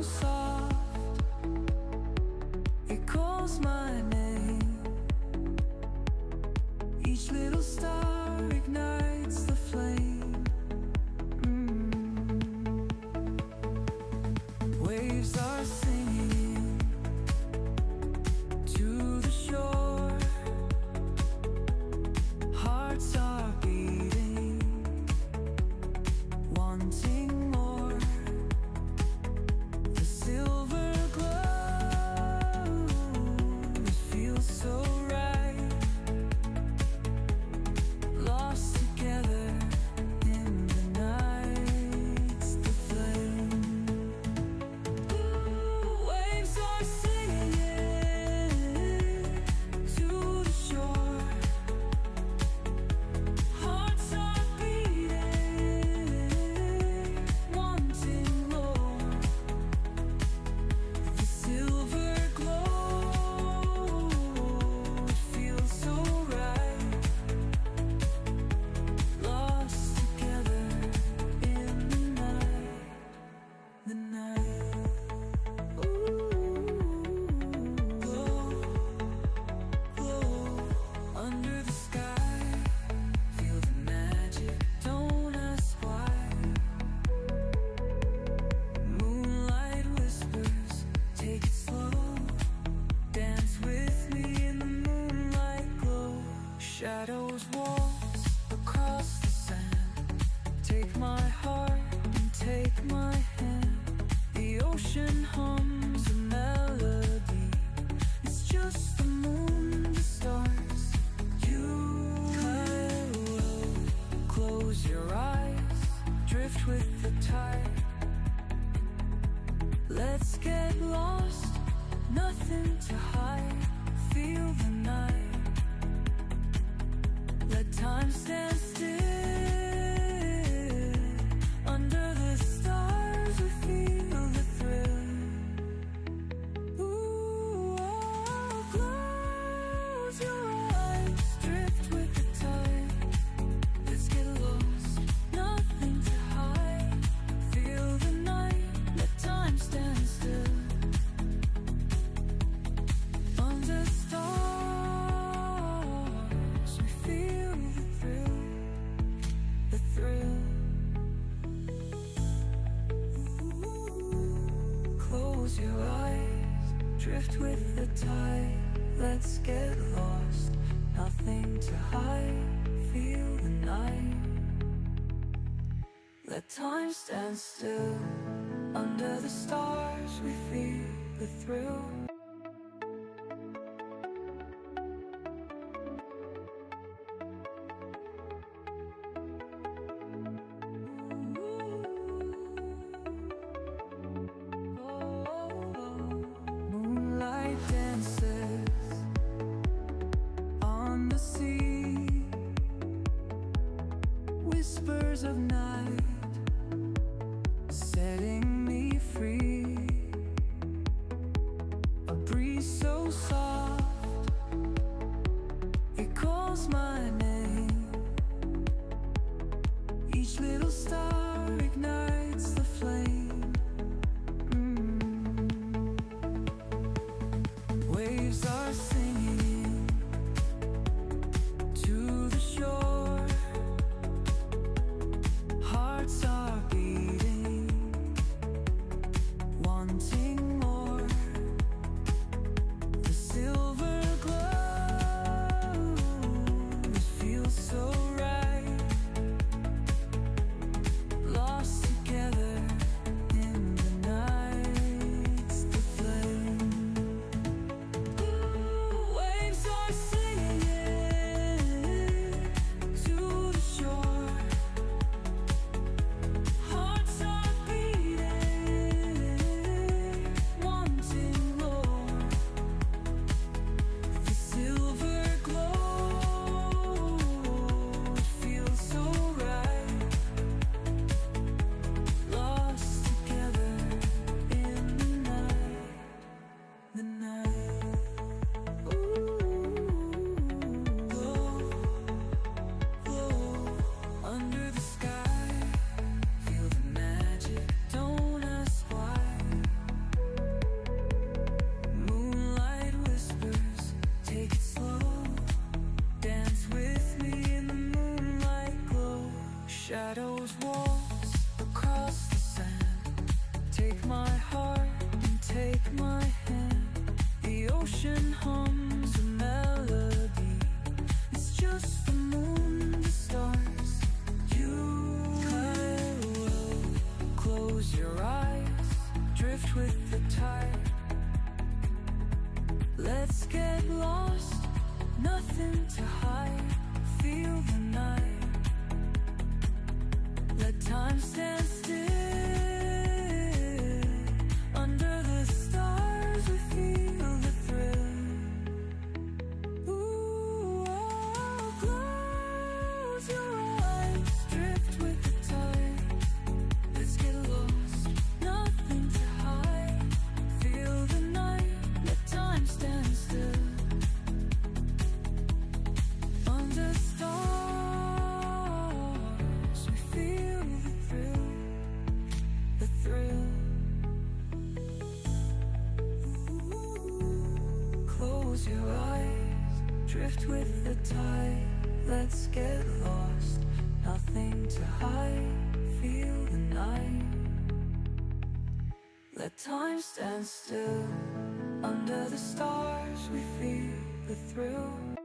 soft, it calls my name. Each little star ignites the flame. Waves are singing to the shore. Hearts are beating, wanting more. The silver glow, it feels so right. Lost together in the night's the flame. Waves are singing to the shore. Hearts are beating, wanting more. The silver glow, it feels so right. Lost together in the night, the night. Glow, glow under the sky. Feel the magic, don't ask why. Moonlight whispers, take it slow. Dance with me in the moonlight glow. Shadows waltz across the sand. Take my heart and take my hand. The ocean hums a melody. It's just the moon, the stars, you. Close your eyes, drift with the tide. Let's get lost, nothing to hide. Feel the night. Let time stand still. Under the stars we feel the thrill. Ooh, oh, close your eyes, drift with the tide. Let's get lost, nothing to hide. Feel the night, let time stand still. Under stars we feel the thrill, the thrill. Close your eyes, drift with the tide. Let's get lost, nothing to hide. Feel the night. Let time stand still. Under the stars we feel the thrill. Moonlight dances on the sea. Whispers of night setting me free. A breeze so soft, it calls my name. Each little star ignites the flame. Waves are singing to the shore. Hearts are beating, wanting more. The silver glow, it feels so right. Lost together in the night's the flame. the tide. Let's get lost, nothing to hide. Feel the night. Let time stand still. Under the stars we feel the thrill. Ooh, oh, close your eyes, drift with the tide. Let's get lost, nothing to hide. Feel the night, let time stand still. Under stars we feel the thrill, the thrill. Close your eyes, drift with the tide. Let's get lost, nothing to hide. Feel the night, let time stand still. Under the stars we feel the thrill.